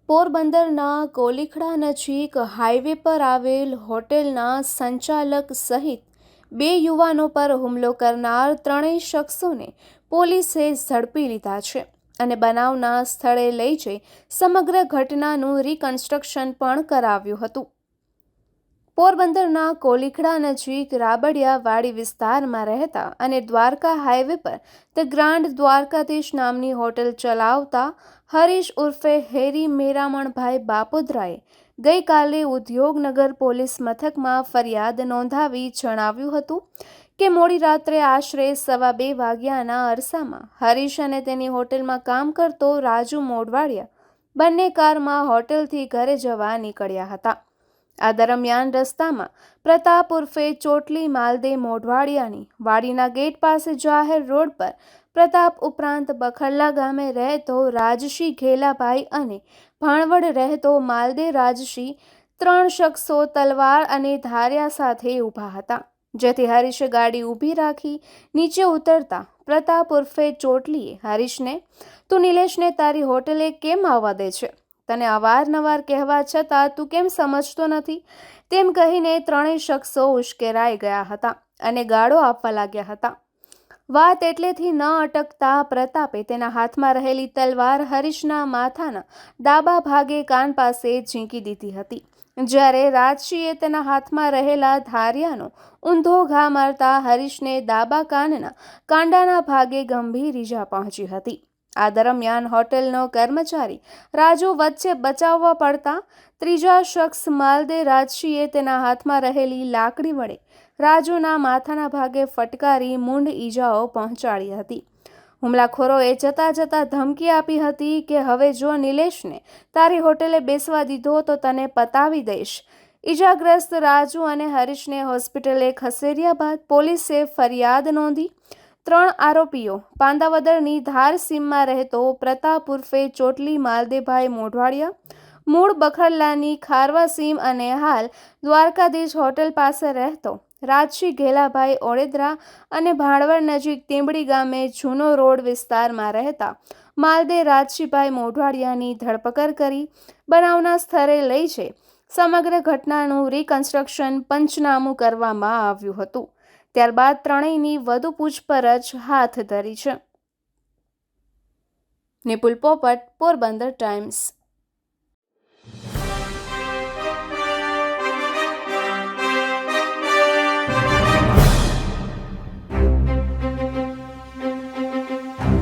પોરબંદરના કોલીખડા નજીક હાઈવે પર આવેલ હોટેલના સંચાલક સહિત 2 યુવાનો પર હુમલો કરનાર 3 શખ્સોને પોલીસે ઝડપી લીધા છે અને બનાવના સ્થળે લઈ જઈ સમગ્ર ઘટનાનું રિકન્સ્ટ્રક્શન પણ કરાવ્યું હતું. પોરબંદરના કોલીખડા નજીક રાબડિયાવાડી વિસ્તારમાં રહેતા અને Dwarka highway per the grand Dwarkadhish નામની હોટેલ ચલાવતા હરીશ ઉર્ફે હેરી મેરામણભાઈ બાપોદરાએ ગઈકાલે ઉદ્યોગનગર પોલીસ મથકમાં ફરિયાદ નોંધાવી જણાવ્યું હતું કે મોડી રાત્રે આશરે 2:15 વાગ્યાના અરસામાં હરીશ અને તેની હોટેલમાં કામ કરતો રાજુ મોઢવાડિયા બંને કારમાં હોટેલથી ઘરે જવા નીકળ્યા હતા. આ દરમિયાન રસ્તામાં પ્રતાપ ઉર્ફે ચોટલી માલદે મોઢવાડિયાની વાડીના ગેટ પાસે જાહેર રોડ પર પ્રતાપ ઉપરાંત બખડલા ગામે રહેતો રાજશી ઘેલાભાઈ અને ભાણવડ રહેતો માલદે રાજશી 3 શખ્સો તલવાર અને ધારિયા સાથે ઊભા હતા, જેથી હરીશે ગાડી ઊભી રાખી નીચે ઉતરતા પ્રતાપ ઉર્ફે ચોટલીએ હરીશને, તું નિલેશને તારી હોટેલે કેમ આવવા દે છે? તને અવારનવાર કહેવા છતાં તું કેમ સમજતો નથી? તેમ કહીને 3 શખ્સો ઉશ્કેરાઈ ગયા હતા અને ગાળો આપવા લાગ્યા હતા. વાત એટલેથી ન અટકતા પ્રતાપે તેના હાથમાં રહેલી તલવાર હરીશના માથાના ડાબા ભાગે કાન પાસે ઝીંકી દીધી હતી, જ્યારે રાજશીએ તેના હાથમાં રહેલા ધારિયાનો ઊંધો ઘા મારતા હરીશને ડાબા કાનના કાંડાના ભાગે ગંભીર ઈજા પહોંચી હતી. આ દરમિયાન હોટેલનો કર્મચારી રાજુ વચ્ચે બચાવવા પડતા ત્રીજા શખ્સ માલદે રાજશીએ તેના હાથમાં રહેલી લાકડી વડે રાજુના માથાના ભાગે ફટકારી મૂંઢ ઈજાઓ પહોંચાડી હતી. હુમલાખોરોએ જતા ધમકી આપી હતી કે હવે જો નિલેશને તારી હોટેલે બેસવા દીધો તો તને પતાવી દઈશ. ઈજાગ્રસ્ત રાજુ અને હરીશને હોસ્પિટલે ખસેડ્યા બાદ પોલીસે ફરિયાદ નોંધી 3 આરોપીઓ પાંદાવદરની ધારસીમમાં રહેતો પ્રતાપ ઉર્ફે ચોટલી માલદેભાઈ મોઢવાડિયા, મૂળ બખડલાની ખારવાસીમ અને હાલ દ્વારકાધીશ હોટેલ પાસે રહેતો રાજશી ઘેલાભાઈ ઓળેદરા અને ભાણવડ નજીક તીંબડી ગામે જૂનો રોડ વિસ્તારમાં રહેતા માલદે રાજશીભાઈ મોઢવાડિયાની ધરપકડ કરી બનાવના સ્થળે લઈ જઈ સમગ્ર ઘટનાનું રિકન્સ્ટ્રક્શન પંચનામું કરવામાં આવ્યું હતું. ત્યારબાદ ત્રણેયની વધુ પૂછપરછ હાથ ધરી છે. નિપુલ પોપટ, પોરબંદર ટાઈમ્સ.